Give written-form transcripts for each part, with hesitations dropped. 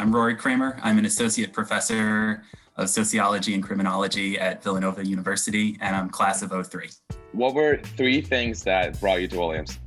I'm Rory Kramer. I'm an associate professor of sociology and criminology at Villanova University, and I'm class of '03. What were three things that brought you to Williams?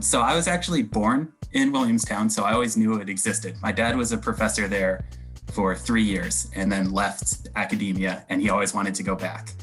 So I was actually born in Williamstown, so I always knew it existed. My dad was a professor there for 3 years and then left academia, and he always wanted to go back.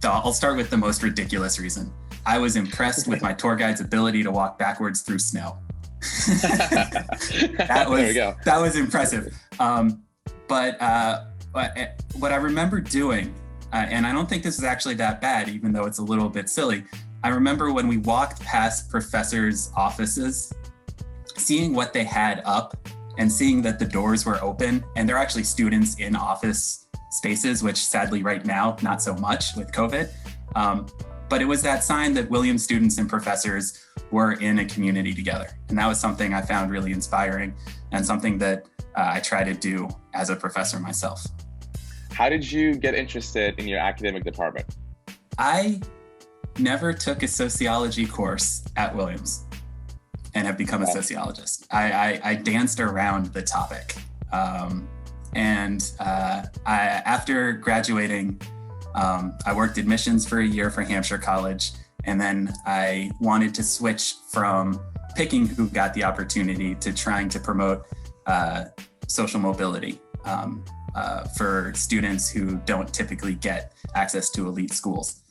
So I'll start with the most ridiculous reason. I was impressed with my tour guide's ability to walk backwards through snow. That was impressive. But what I remember doing, and I don't think this is actually that bad, even though it's a little bit silly. I remember when we walked past professors' offices, seeing what they had up and seeing that the doors were open, and they're actually students in office spaces, which sadly right now, not so much with COVID. But it was that sign that Williams students and professors were in a community together. And that was something I found really inspiring and something that I try to do as a professor myself. How did you get interested in your academic department? I never took a sociology course at Williams and have become a sociologist. I danced around the topic. After graduating, I worked admissions for a year for Hampshire College, and then I wanted to switch from picking who got the opportunity to trying to promote social mobility for students who don't typically get access to elite schools.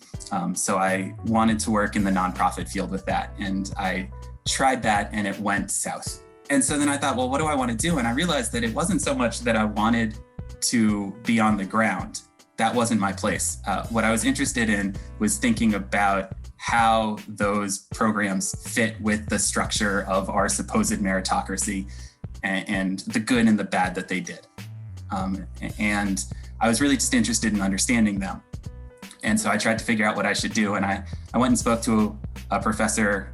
So I wanted to work in the nonprofit field with that, and I tried that and it went south. And so then I thought, well, what do I want to do? And I realized that it wasn't so much that I wanted to be on the ground. That wasn't my place. What I was interested in was thinking about how those programs fit with the structure of our supposed meritocracy and the good and the bad that they did. And I was really just interested in understanding them. And so I tried to figure out what I should do. And I went and spoke to a professor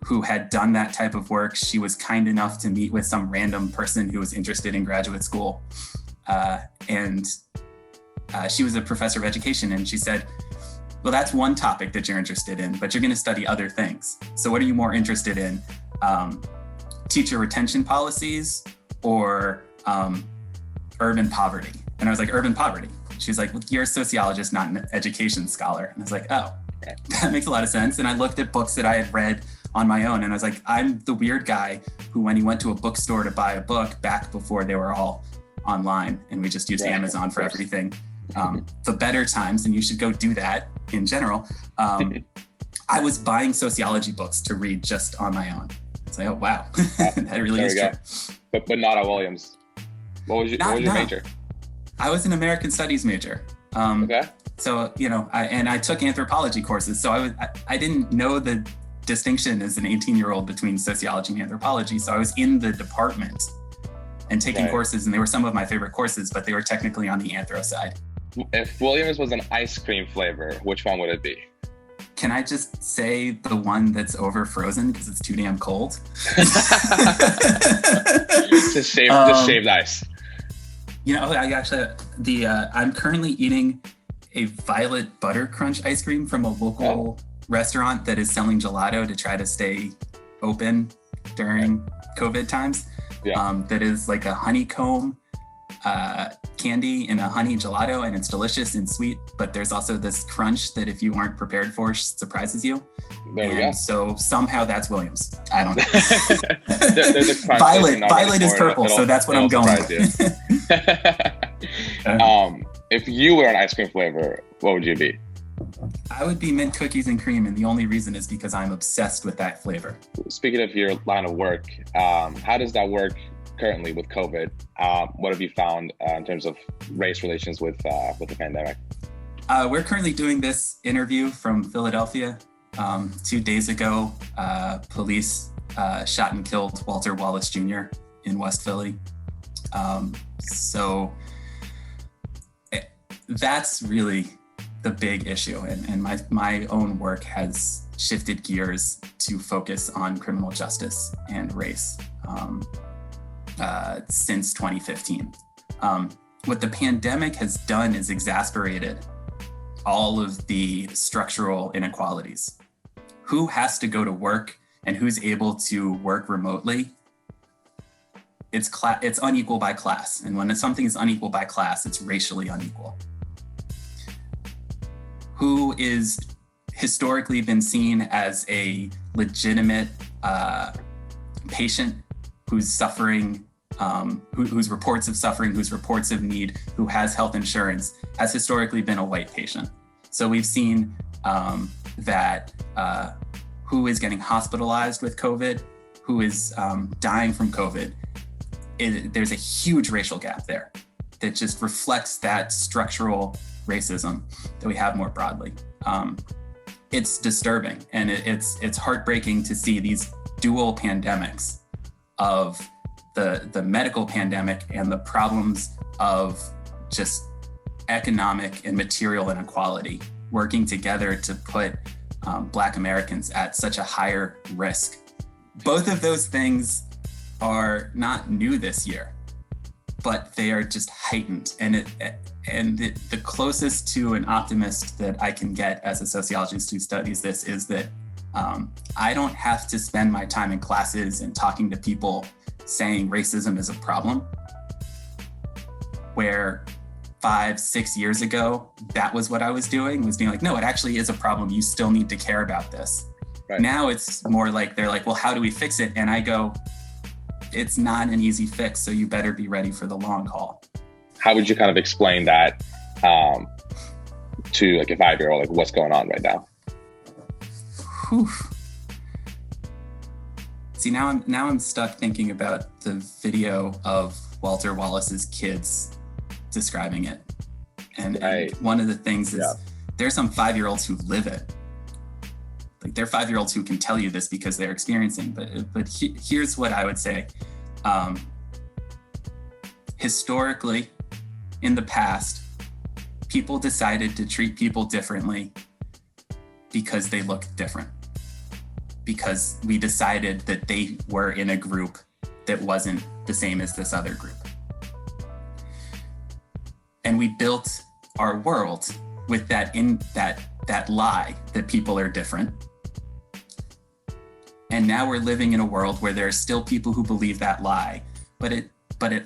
who had done that type of work. She was kind enough to meet with some random person who was interested in graduate school. She was a professor of education, and she said, well, that's one topic that you're interested in, but you're going to study other things. So what are you more interested in? Teacher retention policies or urban poverty? And I was like, urban poverty. She was like, well, you're a sociologist, not an education scholar. And I was like, oh, that makes a lot of sense. And I looked at books that I had read on my own, and I was like, I'm the weird guy who, when he went to a bookstore to buy a book back before they were all online and we just used Amazon for everything, the better times, and you should go do that in general. I was buying sociology books to read just on my own. It's like, oh, wow, that really is true. But not at Williams. What was your major? I was an American Studies major. So, I took anthropology courses. So I didn't know the distinction as an 18-year-old between sociology and anthropology. So I was in the department and taking courses, and they were some of my favorite courses, but they were technically on the anthro side. If Williams was an ice cream flavor, which one would it be? Can I just say the one that's over frozen because it's too damn cold? Just shaved ice. I'm currently eating a violet butter crunch ice cream from a local restaurant that is selling gelato to try to stay open during COVID times. That is like a honeycomb candy in a honey gelato, and it's delicious and sweet, but there's also this crunch that if you aren't prepared for surprises you. There we go. So somehow that's Williams. I don't know. there's a crunch. Violet is purple, so that's what I'm going with. If you were an ice cream flavor, what would you be? I would be mint cookies and cream, and the only reason is because I'm obsessed with that flavor. Speaking of your line of work, how does that work currently with COVID? What have you found in terms of race relations with the pandemic? We're currently doing this interview from Philadelphia. 2 days ago, police shot and killed Walter Wallace Jr. in West Philly. So that's really the big issue. And my own work has shifted gears to focus on criminal justice and race since 2015. What the pandemic has done is exacerbated all of the structural inequalities. Who has to go to work and who's able to work remotely it's unequal by class. And when something is unequal by class, it's racially unequal. Who is historically been seen as a legitimate patient who's suffering, whose reports of suffering, whose reports of need, who has health insurance, has historically been a white patient. So we've seen that who is getting hospitalized with COVID, who is dying from COVID, there's a huge racial gap there that just reflects that structural racism that we have more broadly. It's disturbing, and it's heartbreaking to see these dual pandemics of the medical pandemic and the problems of just economic and material inequality working together to put Black Americans at such a higher risk. Both of those things are not new this year, but they are just heightened. And the closest to an optimist that I can get as a sociologist who studies this is that I don't have to spend my time in classes and talking to people saying racism is a problem, where 5-6 years ago, that was what I was doing, was being like, no, it actually is a problem. You still need to care about this. Right. Now it's more like, they're like, well, how do we fix it? And I go, it's not an easy fix, so you better be ready for the long haul. How would you kind of explain that to like a 5-year-old, like what's going on right now? Whew. See, now I'm stuck thinking about the video of Walter Wallace's kids describing it. And one of the things is there's some 5-year-olds who live it. Like, they're 5-year-olds who can tell you this because they're experiencing, but here's what I would say. Historically, in the past, people decided to treat people differently because they looked different. Because we decided that they were in a group that wasn't the same as this other group. And we built our world with that lie that people are different. And now we're living in a world where there are still people who believe that lie, but it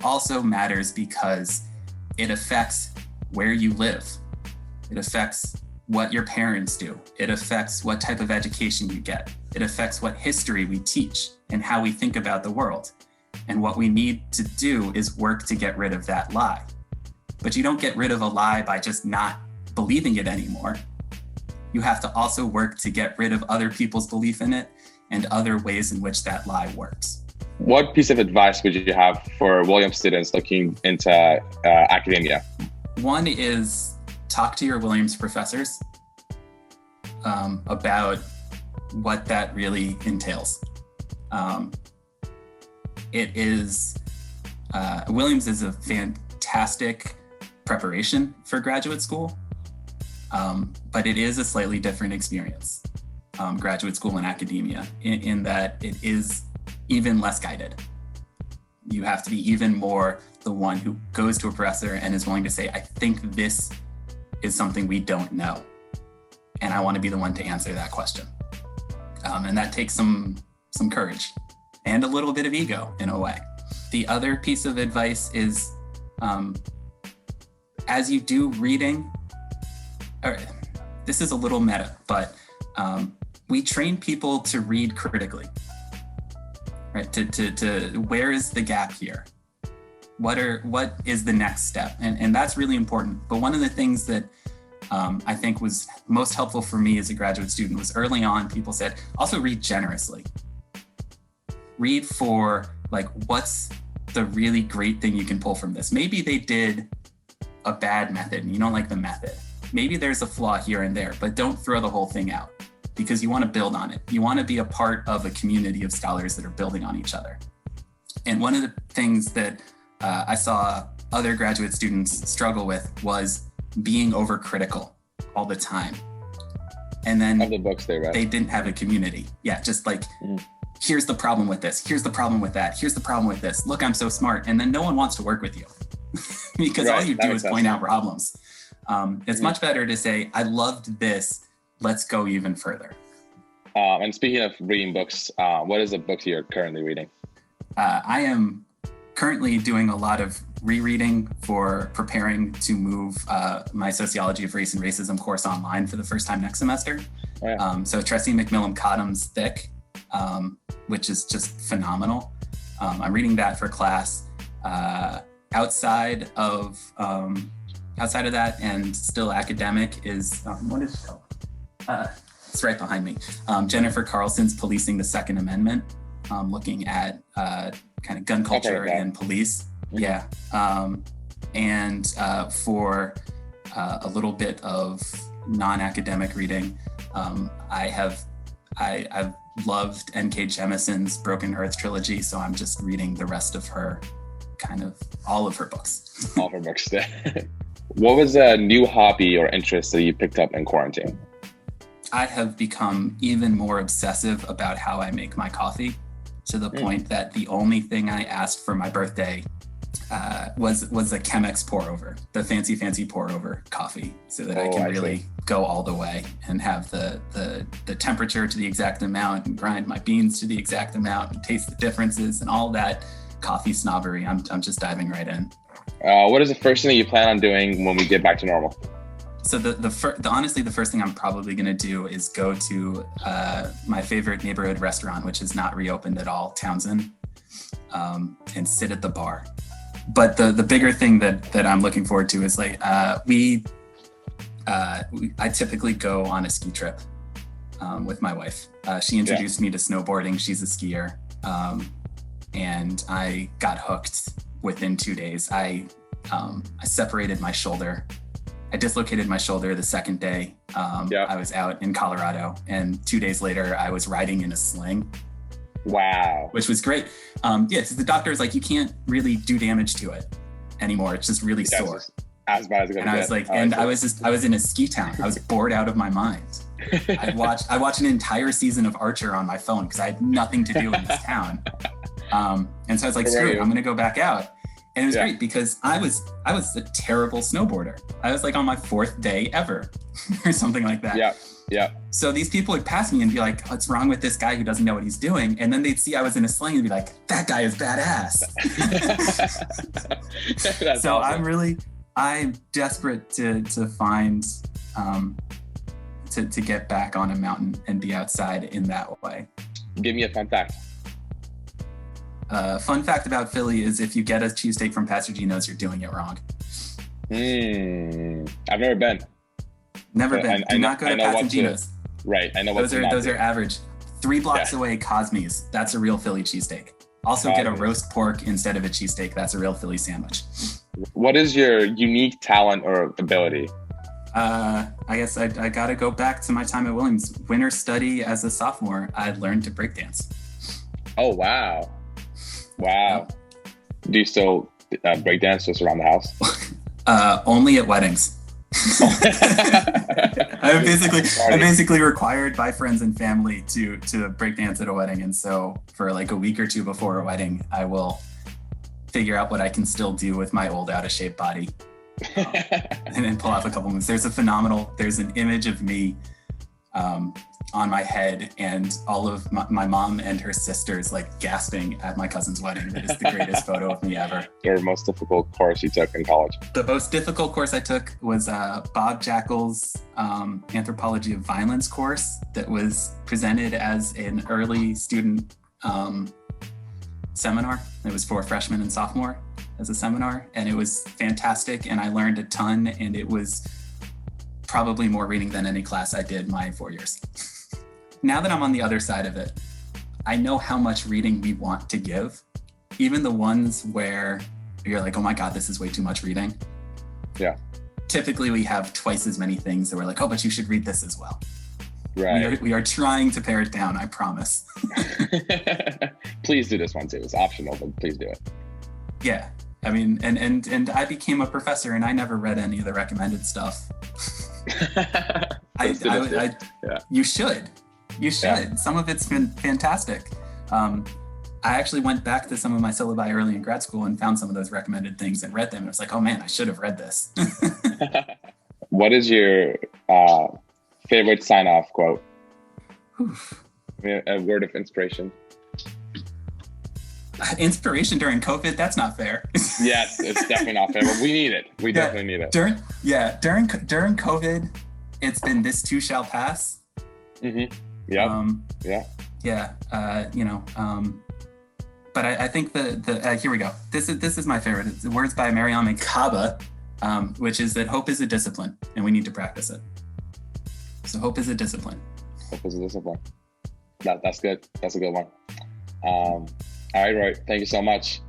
also matters because it affects where you live. It affects what your parents do. It affects what type of education you get. It affects what history we teach and how we think about the world. And what we need to do is work to get rid of that lie. But you don't get rid of a lie by just not believing it anymore. You have to also work to get rid of other people's belief in it and other ways in which that lie works. What piece of advice would you have for Williams students looking into academia? One is talk to your Williams professors about what that really entails. Williams is a fantastic preparation for graduate school, but it is a slightly different experience, graduate school and academia, in that it is even less guided. You have to be even more the one who goes to a professor and is willing to say, I think this is something we don't know, and I want to be the one to answer that question. And that takes some courage and a little bit of ego in a way. The other piece of advice is, as you do reading, this is a little meta, but we train people to read critically, right? To where is the gap here? What is the next step? And that's really important. But one of the things that I think was most helpful for me as a graduate student was early on, people said, also read generously. Read for like, what's the really great thing you can pull from this? Maybe they did a bad method and you don't like the method. Maybe there's a flaw here and there, but don't throw the whole thing out because you want to build on it. You want to be a part of a community of scholars that are building on each other. And one of the things that I saw other graduate students struggle with was being overcritical all the time. And then of the books they read, they didn't have a community. Yeah, just like, here's the problem with this. Here's the problem with that. Here's the problem with this. Look, I'm so smart. And then no one wants to work with you because all you do is point out problems. It's much better to say, I loved this. Let's go even further. And speaking of reading books, what is the book you're currently reading? I am currently doing a lot of rereading for preparing to move my Sociology of Race and Racism course online for the first time next semester. Oh, yeah. So Tressie McMillan Cottom's Thick, which is just phenomenal. I'm reading that for class. Outside of that, and still academic, is what is it called? It's right behind me. Jennifer Carlson's Policing the Second Amendment, looking at kind of gun culture and police. Mm-hmm. Yeah. And for a little bit of non-academic reading, I've loved N.K. Jemisin's Broken Earth trilogy, so I'm just reading the rest of her, kind of all of her books. All of her books. What was a new hobby or interest that you picked up in quarantine? I have become even more obsessive about how I make my coffee, to the point that the only thing I asked for my birthday was a Chemex pour over, the fancy pour over coffee, so that I can really go all the way and have the temperature to the exact amount and grind my beans to the exact amount and taste the differences and all that coffee snobbery. I'm just diving right in. What is the first thing that you plan on doing when we get back to normal? So honestly, the first thing I'm probably going to do is go to my favorite neighborhood restaurant, which is not reopened at all, Townsend, and sit at the bar. But the bigger thing that I'm looking forward to is like I typically go on a ski trip with my wife. She introduced me to snowboarding. She's a skier, and I got hooked within 2 days. I separated my shoulder. I dislocated my shoulder the second day. I was out in Colorado, and 2 days later, I was riding in a sling. Wow. Which was great. So the doctor was like, you can't really do damage to it anymore. It's just really sore. As bad as it's gonna get. I was like, I was in a ski town. I was bored out of my mind. I watched an entire season of Archer on my phone because I had nothing to do in this town. And so I was like, screw it, I'm gonna go back out. And it was great because I was a terrible snowboarder. I was like on my 4th day ever or something like that. Yeah. So these people would pass me and be like, what's wrong with this guy who doesn't know what he's doing? And then they'd see I was in a sling and be like, that guy is badass. So awesome. I'm desperate to find, to get back on a mountain and be outside in that way. Give me a fun fact. Fun fact about Philly is if you get a cheesesteak from Pastor Gino's, you're doing it wrong. I've never been. Never been. Do not go to Pastor Gino's. Right. I know what those are average. 3 blocks away, Cosme's. That's a real Philly cheesesteak. Also get a roast pork instead of a cheesesteak. That's a real Philly sandwich. What is your unique talent or ability? I guess I got to go back to my time at Williams. Winter study as a sophomore, I learned to breakdance. Oh, wow. Wow. Do you still breakdance just around the house? Only at weddings. I'm basically required by friends and family to breakdance at a wedding. And so for like a week or two before a wedding, I will figure out what I can still do with my old out of shape body and then pull off a couple moves. There's an image of me on my head and all of my mom and her sisters like gasping at my cousin's wedding. That is the greatest photo of me ever. Your most difficult course you took in college? The most difficult course I took was Bob Jackal's Anthropology of Violence course that was presented as an early student seminar. It was for freshman and sophomore as a seminar, and it was fantastic, and I learned a ton, and it was probably more reading than any class I did my 4 years. Now that I'm on the other side of it, I know how much reading we want to give, even the ones where you're like, oh my God, this is way too much reading. Yeah. Typically we have twice as many things that we're like, oh, but you should read this as well. Right. We are trying to pare it down, I promise. Please do this one too. It's optional, but please do it. Yeah. I mean, and I became a professor and I never read any of the recommended stuff. You should. Yeah. Some of it's been fantastic. I actually went back to some of my syllabi early in grad school and found some of those recommended things and read them. And I was like, oh man, I should have read this. What is your favorite sign-off quote? A word of inspiration. Inspiration during COVID, that's not fair. Yes, it's definitely not fair, but we need it. We definitely need it. During COVID, it's been "This too shall pass." Mm-hmm. Yeah. But I think here we go. This is my favorite. It's the words by Mariame Kaba, which is that hope is a discipline and we need to practice it. So hope is a discipline. Hope is a discipline. That's good. That's a good one. All right, Roy. Thank you so much.